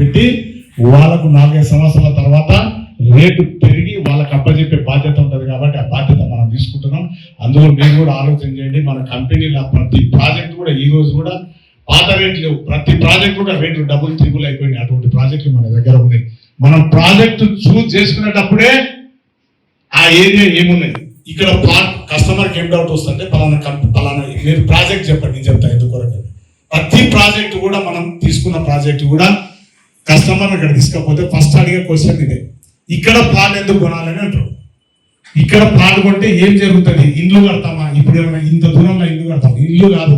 పెట్టి వాళ్ళకు 4-5 సంవత్సరాల తర్వాత రేటు పెరిగి వాళ్ళకి అప్పచెప్పే బాధ్యత ఉంటుంది కాబట్టి ఆ బాధ్యత మనం తీసుకుంటున్నాం. అందులో మీరు కూడా ఆలోచన చేయండి. మన కంపెనీల ప్రతి ప్రాజెక్ట్ కూడా ఈ రోజు కూడా పాత రేట్లు లేవు. ప్రతి ప్రాజెక్ట్ కూడా రేట్లు డబుల్ ట్రిపుల్ అయిపోయినాయి. అటువంటి ప్రాజెక్టులు మన దగ్గర ఉన్నాయి. మనం ప్రాజెక్టు చూస్ చేసుకునేటప్పుడే ఆ ఏరియా ఏమున్నాయి, ఇక్కడ కస్టమర్కి ఏం డౌట్ వస్తుంటే పలానా మీరు ప్రాజెక్ట్ చెప్పండి, నేను చెప్తాను ఎందుకొరకు. ప్రతి ప్రాజెక్టు కూడా మనం తీసుకున్న ప్రాజెక్టు కూడా కస్టమర్ ఇక్కడ తీసుకపోతే ఫస్ట్ అడిగే క్వశ్చన్ ఇదే, ఇక్కడ ప్లాట్ ఎందుకు కొనాలని అంటారు. ఇక్కడ ప్లాట్ కొంటే ఏం జరుగుతుంది, ఇల్లు కడతామా, ఇప్పుడు ఏమైనా ఇంత దూరంలో ఇల్లు కడతామా? ఇల్లు కాదు,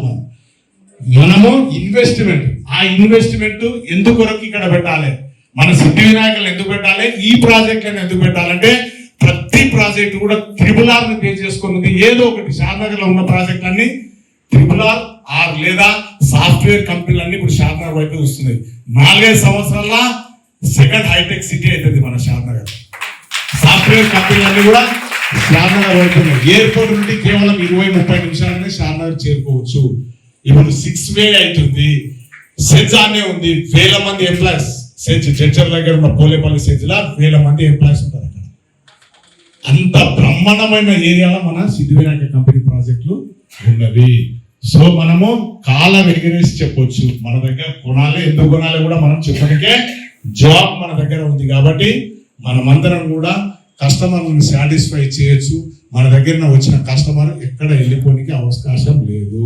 మనము ఇన్వెస్ట్మెంట్. ఆ ఇన్వెస్ట్మెంట్ ఎందుకొరకు ఇక్కడ పెట్టాలి, మన సిద్ధి వినాయకులు ఎందుకు పెట్టాలి, ఈ ప్రాజెక్టులను ఎందుకు పెట్టాలంటే ప్రతి ప్రాజెక్టు కూడా RRR ని పే చేసుకున్నది ఏదో ఒకటి. షాద్నగర్ లో ఉన్న ప్రాజెక్టులన్నీ RRR లేదా సాఫ్ట్వేర్ కంపెనీలన్నీ ఇప్పుడు షాద్నగర్ వైపు వస్తున్నాయి. 4-5 సంవత్సరాల సెకండ్ హైటెక్ సిటీ అవుతుంది మన షాద్నగర్. సాఫ్ట్వేర్ కంపెనీలన్నీ కూడా షాద్నగర్ వైపు ఉన్నాయి. ఎయిర్పోర్ట్ నుండి కేవలం 20-30 నిమిషాలనే షాద్నగర్ చేరుకోవచ్చు. ఇప్పుడు 6 వే అవుతుంది. సెజ్ అనే ఉంది, 1000 మంది ఎంప్లాయీస్. సెజ్ జడ్చర్ దగ్గర ఉన్న పోలేపల్లి సెజ్ లా 1000 మంది ఎంప్లాయీస్ ఉంటారు. అక్కడ అంత బ్రహ్మాండమైన ఏరియాలో మన సిద్ధి వినాయక కంపెనీ ప్రాజెక్టులు ఉన్నవి. సో మనము కాలం ఎగరేసి చెప్పొచ్చు, మన దగ్గర కొనాలి, ఎందుకు కొనాలి కూడా మనం చెప్పడానికే జాబ్ మన దగ్గర ఉంది. కాబట్టి మనమందరం కూడా కస్టమర్లను సాటిస్ఫై చేయొచ్చు. మన దగ్గర వచ్చిన కస్టమర్ ఎక్కడ వెళ్ళిపోనికి అవకాశం లేదు.